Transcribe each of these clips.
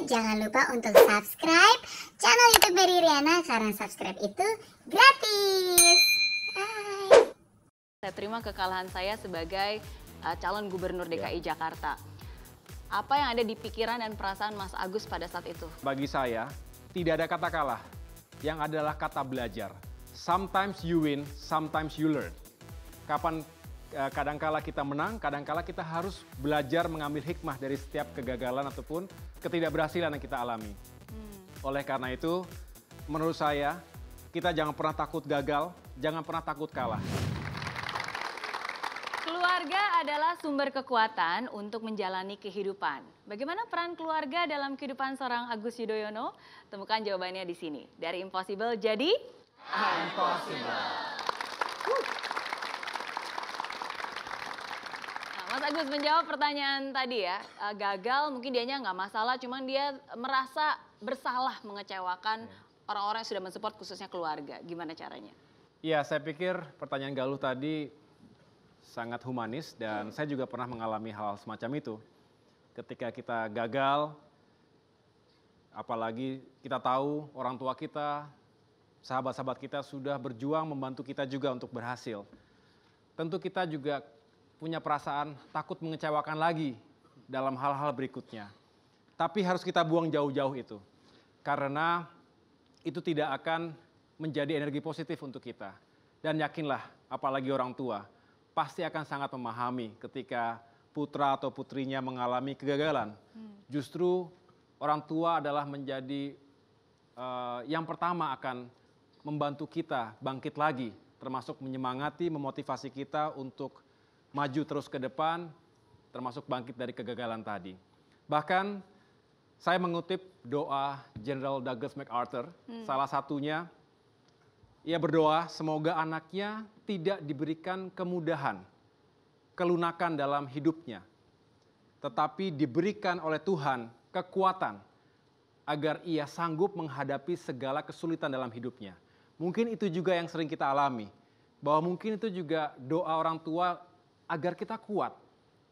jangan lupa untuk subscribe channel YouTube Mary Riana karena subscribe itu gratis. Hai. Saya terima kekalahan saya sebagai calon gubernur DKI Jakarta. Apa yang ada di pikiran dan perasaan Mas Agus pada saat itu? Bagi saya, tidak ada kata kalah. Yang adalah kata belajar. Sometimes you win, sometimes you learn. Kadangkala kita menang, kadangkala kita harus belajar mengambil hikmah dari setiap kegagalan ataupun ketidakberhasilan yang kita alami. Oleh karena itu, menurut saya, kita jangan pernah takut gagal, jangan pernah takut kalah. Keluarga adalah sumber kekuatan untuk menjalani kehidupan. Bagaimana peran keluarga dalam kehidupan seorang Agus Yudhoyono? Temukan jawabannya di sini. Dari impossible jadi impossible. Mas Agus menjawab pertanyaan tadi ya, gagal mungkin dianya nggak masalah, cuman dia merasa bersalah mengecewakan orang-orang yang sudah mensupport khususnya keluarga. Gimana caranya? Ya, saya pikir pertanyaan Galuh tadi sangat humanis dan saya juga pernah mengalami hal semacam itu. Ketika kita gagal, apalagi kita tahu orang tua kita, sahabat-sahabat kita sudah berjuang membantu kita juga untuk berhasil. Tentu kita juga punya perasaan takut mengecewakan lagi dalam hal-hal berikutnya. Tapi harus kita buang jauh-jauh itu. Karena itu tidak akan menjadi energi positif untuk kita. Dan yakinlah, apalagi orang tua, pasti akan sangat memahami ketika putra atau putrinya mengalami kegagalan. Justru orang tua adalah menjadi yang pertama akan membantu kita bangkit lagi. Termasuk menyemangati, memotivasi kita untuk maju terus ke depan, termasuk bangkit dari kegagalan tadi. Bahkan saya mengutip doa Jenderal Douglas MacArthur, salah satunya, ia berdoa semoga anaknya tidak diberikan kemudahan, kelunakan dalam hidupnya, tetapi diberikan oleh Tuhan kekuatan agar ia sanggup menghadapi segala kesulitan dalam hidupnya. Mungkin itu juga yang sering kita alami, bahwa mungkin itu juga doa orang tua agar kita kuat.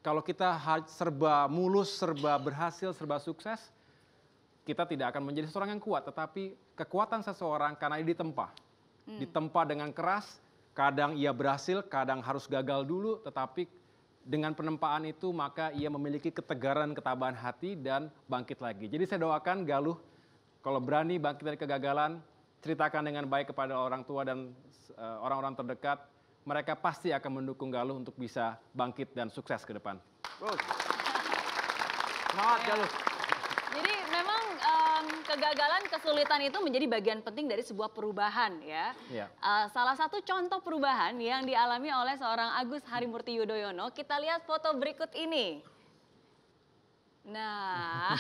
Kalau kita serba mulus, serba berhasil, serba sukses, kita tidak akan menjadi seorang yang kuat. Tetapi kekuatan seseorang karena dia ditempa. Ditempa dengan keras, kadang ia berhasil, kadang harus gagal dulu. Tetapi dengan penempaan itu maka ia memiliki ketegaran, ketabahan hati dan bangkit lagi. Jadi saya doakan Galuh, kalau berani bangkit dari kegagalan, ceritakan dengan baik kepada orang tua dan orang-orang terdekat. Mereka pasti akan mendukung Galuh untuk bisa bangkit dan sukses ke depan. Semangat Galuh. Jadi memang kegagalan, kesulitan itu menjadi bagian penting dari sebuah perubahan ya. Salah satu contoh perubahan yang dialami oleh seorang Agus Harimurti Yudhoyono, kita lihat foto berikut ini. Nah,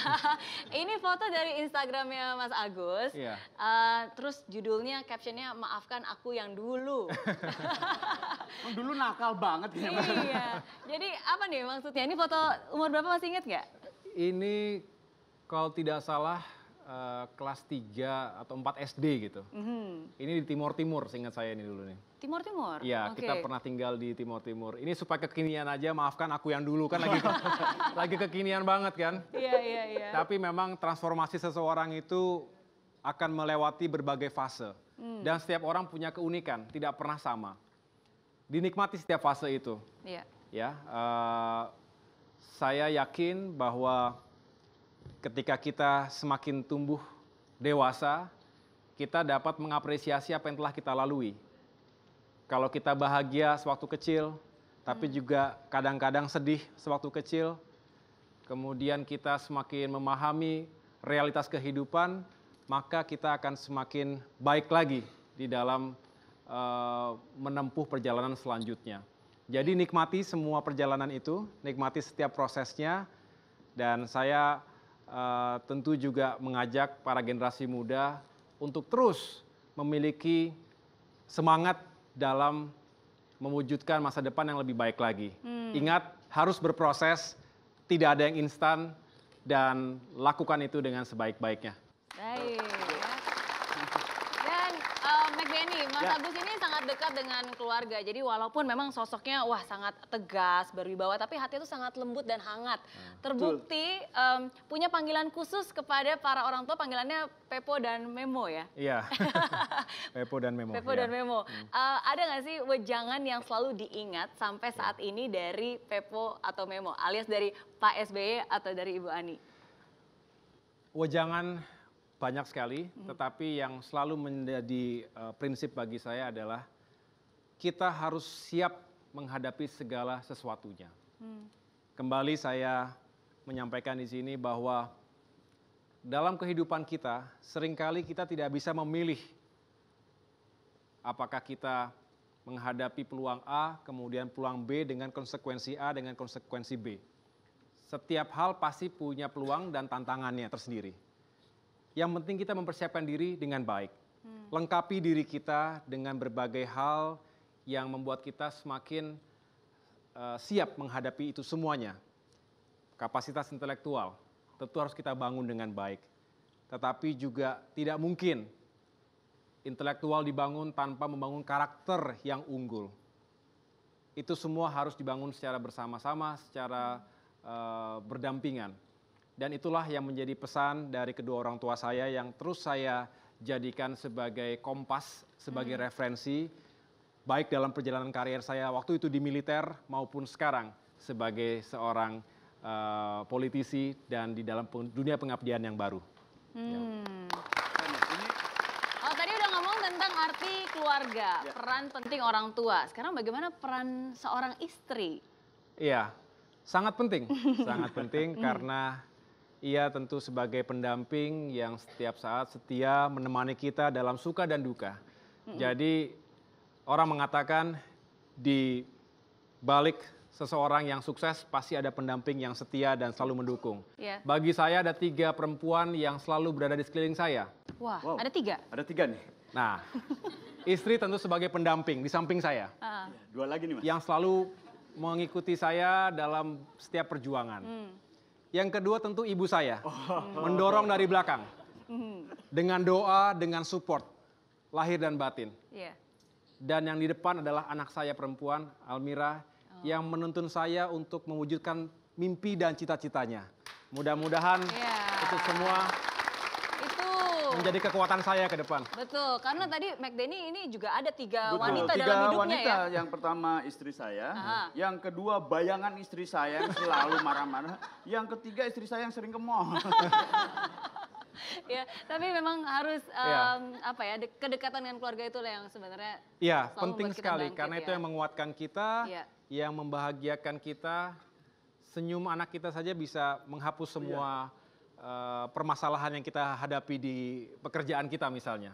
ini foto dari Instagramnya Mas Agus. Terus judulnya, captionnya maafkan aku yang dulu. Dulu nakal banget ya. Iya. Jadi apa nih maksudnya? Ini foto umur berapa, masih ingat nggak? Ini kalau tidak salah kelas 3 atau 4 SD gitu. Ini di Timur Timur, seingat saya ini dulu nih. Timur Timur? Iya, kita pernah tinggal di Timur Timur. Ini supaya kekinian aja, maafkan aku yang dulu kan lagi kekinian banget kan. Iya. Tapi memang transformasi seseorang itu akan melewati berbagai fase. Dan setiap orang punya keunikan, tidak pernah sama. Dinikmati setiap fase itu. Ya, saya yakin bahwa ketika kita semakin tumbuh dewasa, kita dapat mengapresiasi apa yang telah kita lalui. Kalau kita bahagia sewaktu kecil, tapi juga kadang-kadang sedih sewaktu kecil, kemudian kita semakin memahami realitas kehidupan, maka kita akan semakin baik lagi di dalam menempuh perjalanan selanjutnya. Jadi nikmati semua perjalanan itu, nikmati setiap prosesnya, dan saya tentu juga mengajak para generasi muda untuk terus memiliki semangat dalam mewujudkan masa depan yang lebih baik lagi. Ingat, harus berproses, tidak ada yang instan, dan lakukan itu dengan sebaik-baiknya. Baik. Dan Mas Benny, Mas Agus ini sangat dekat dengan keluarga. Jadi walaupun memang sosoknya wah sangat tegas, berwibawa, tapi hati itu sangat lembut dan hangat. Terbukti punya panggilan khusus kepada para orang tua, panggilannya Pepo dan Memo ya. Iya. Pepo dan Memo. Pepo ya. dan Memo. Ada nggak sih wejangan yang selalu diingat sampai saat ini dari Pepo atau Memo, alias dari Pak SBY atau dari Ibu Ani? Wejangan banyak sekali, tetapi yang selalu menjadi prinsip bagi saya adalah kita harus siap menghadapi segala sesuatunya. Kembali saya menyampaikan di sini bahwa dalam kehidupan kita seringkali kita tidak bisa memilih apakah kita menghadapi peluang A, kemudian peluang B dengan konsekuensi A dengan konsekuensi B. Setiap hal pasti punya peluang dan tantangannya tersendiri. Yang penting kita mempersiapkan diri dengan baik. Lengkapi diri kita dengan berbagai hal yang membuat kita semakin siap menghadapi itu semuanya. Kapasitas intelektual tentu harus kita bangun dengan baik. Tetapi juga tidak mungkin intelektual dibangun tanpa membangun karakter yang unggul. Itu semua harus dibangun secara bersama-sama, secara berdampingan. Dan itulah yang menjadi pesan dari kedua orang tua saya yang terus saya jadikan sebagai kompas, sebagai referensi, baik dalam perjalanan karier saya waktu itu di militer maupun sekarang sebagai seorang politisi dan di dalam dunia pengabdian yang baru. Oh tadi udah ngomong tentang arti keluarga, peran penting orang tua. Sekarang bagaimana peran seorang istri? Iya, sangat penting karena ia tentu sebagai pendamping yang setiap saat setia menemani kita dalam suka dan duka. Jadi orang mengatakan di balik seseorang yang sukses pasti ada pendamping yang setia dan selalu mendukung. Bagi saya ada 3 perempuan yang selalu berada di sekeliling saya. Wah, ada 3? Ada 3 nih. Nah, istri tentu sebagai pendamping di samping saya. 2 lagi nih Mas. Yang selalu mengikuti saya dalam setiap perjuangan. Yang kedua tentu ibu saya, mendorong dari belakang. Dengan doa, dengan support, lahir dan batin. Dan yang di depan adalah anak saya perempuan, Almira, yang menuntun saya untuk mewujudkan mimpi dan cita-citanya. Mudah-mudahan itu semua menjadi kekuatan saya ke depan. Betul, karena tadi McDenny ini juga ada 3 Betul, wanita 3 dalam hidupnya wanita. ya. Yang pertama istri saya, yang kedua bayangan istri saya yang selalu marah-marah, yang ketiga istri saya yang sering ke mall. Ya, tapi memang harus kedekatan dengan keluarga itu yang sebenarnya penting sekali karena itu yang menguatkan kita, yang membahagiakan kita. Senyum anak kita saja bisa menghapus semua permasalahan yang kita hadapi di pekerjaan kita misalnya.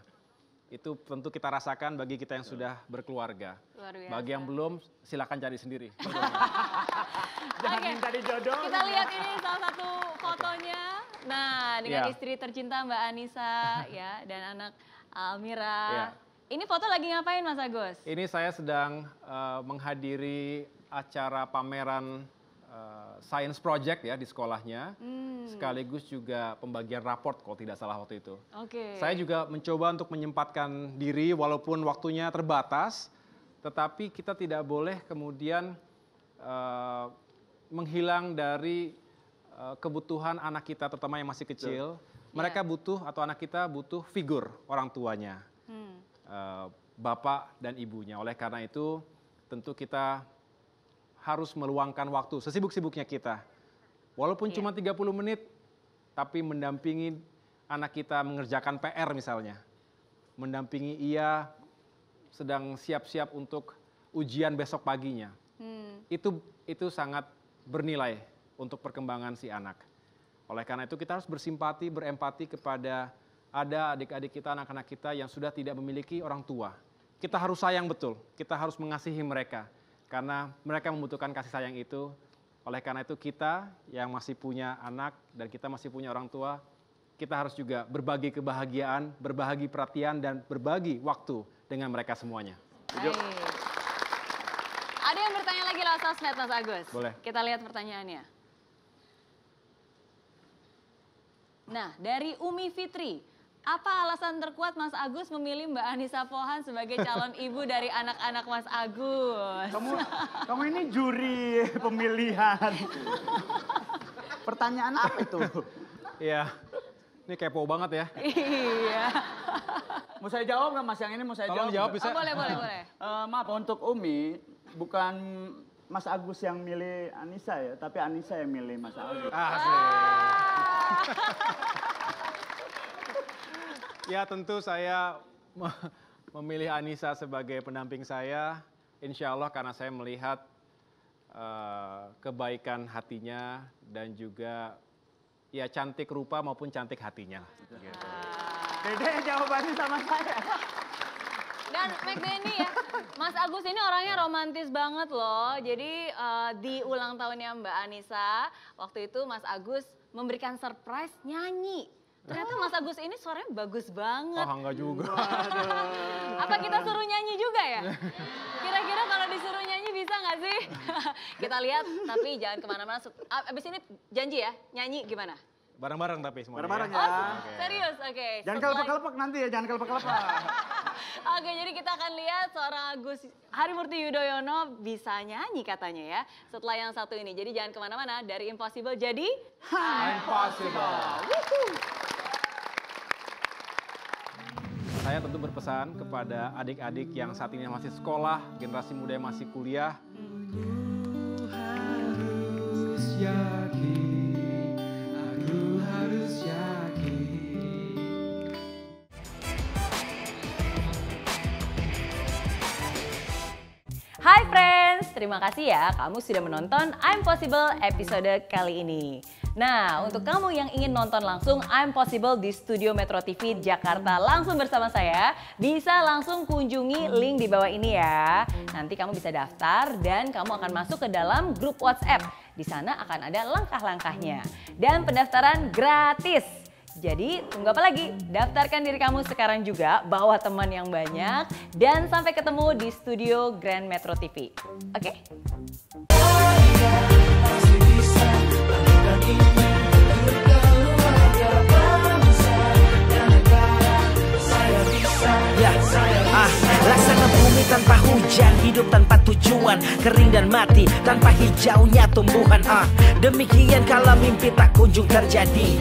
Itu tentu kita rasakan bagi kita yang sudah berkeluarga. Bagi yang belum, silakan cari sendiri. Jangan minta dijodoh. Kita lihat ini salah satu fotonya. Nah, dengan istri tercinta Mbak Anissa ya dan anak Almira. Ini foto lagi ngapain Mas Agus? Ini saya sedang menghadiri acara pameran science project ya di sekolahnya, sekaligus juga pembagian raport kalau tidak salah waktu itu. Saya juga mencoba untuk menyempatkan diri walaupun waktunya terbatas, tetapi kita tidak boleh kemudian menghilang dari kebutuhan anak kita terutama yang masih kecil. Mereka butuh atau anak kita butuh figur orang tuanya, bapak dan ibunya. Oleh karena itu tentu kita harus meluangkan waktu sesibuk-sibuknya kita. Walaupun cuma 30 menit, tapi mendampingi anak kita mengerjakan PR misalnya. Mendampingi ia sedang siap-siap untuk ujian besok paginya. Itu sangat bernilai untuk perkembangan si anak. Oleh karena itu kita harus bersimpati, berempati kepada ada adik-adik kita, anak-anak kita yang sudah tidak memiliki orang tua. Kita harus sayang betul, kita harus mengasihi mereka. Karena mereka membutuhkan kasih sayang itu. Oleh karena itu kita yang masih punya anak dan kita masih punya orang tua, kita harus juga berbagi kebahagiaan, berbagi perhatian dan berbagi waktu dengan mereka semuanya. Baik. Ada yang bertanya lagi lewat sosmed Mas Agus? Boleh. Kita lihat pertanyaannya. Nah, dari Umi Fitri, Apa alasan terkuat Mas Agus memilih Mbak Anissa Pohan sebagai calon ibu dari anak-anak Mas Agus? Kamu ini juri pemilihan. Pertanyaan apa itu? Iya, ini kepo banget ya. Iya. Mau saya jawab nggak Mas? Yang ini mau saya Tolong jawab. jawab bisa. Oh, boleh. Maaf untuk Umi, bukan Mas Agus yang milih Anissa ya, tapi Anissa yang milih Mas Agus. Ya tentu saya memilih Anissa sebagai pendamping saya, insya Allah karena saya melihat kebaikan hatinya dan juga ya cantik rupa maupun cantik hatinya. Gitu. Beda jawabannya sama saya. Dan McDenny ya, Mas Agus ini orangnya romantis banget loh. Jadi di ulang tahunnya Mbak Anissa, waktu itu Mas Agus memberikan surprise nyanyi. Ternyata Mas Agus ini suaranya bagus banget. Oh enggak juga. Apa kita suruh nyanyi juga ya? Kira-kira kalau disuruh nyanyi bisa nggak sih? Kita lihat, tapi jangan kemana-mana. Abis ini janji ya, nyanyi gimana? Bareng-bareng tapi semuanya. Bareng-bareng ya. ya. Serius, oke. Jangan kelepek-kelepek nanti ya, jangan kelepek-kelepek. Oke, jadi kita akan lihat seorang Agus Harimurti Yudhoyono bisa nyanyi katanya ya. Setelah yang satu ini, jadi jangan kemana-mana. Dari impossible jadi Impossible. Saya tentu berpesan kepada adik-adik yang saat ini masih sekolah, generasi muda yang masih kuliah. Hai friends, terima kasih ya kamu sudah menonton I'm Possible episode kali ini. Nah, untuk kamu yang ingin nonton langsung I'm Possible di Studio Metro TV Jakarta langsung bersama saya, bisa langsung kunjungi link di bawah ini ya. Nanti kamu bisa daftar dan kamu akan masuk ke dalam grup WhatsApp. Di sana akan ada langkah-langkahnya. Dan pendaftaran gratis. Jadi tunggu apa lagi? Daftarkan diri kamu sekarang juga, bawa teman yang banyak, dan sampai ketemu di studio Grand Metro TV. Oke? Laksana bumi tanpa hujan, hidup tanpa tujuan, kering dan mati tanpa hijaunya tumbuhan. Demikian kalau mimpi tak kunjung terjadi.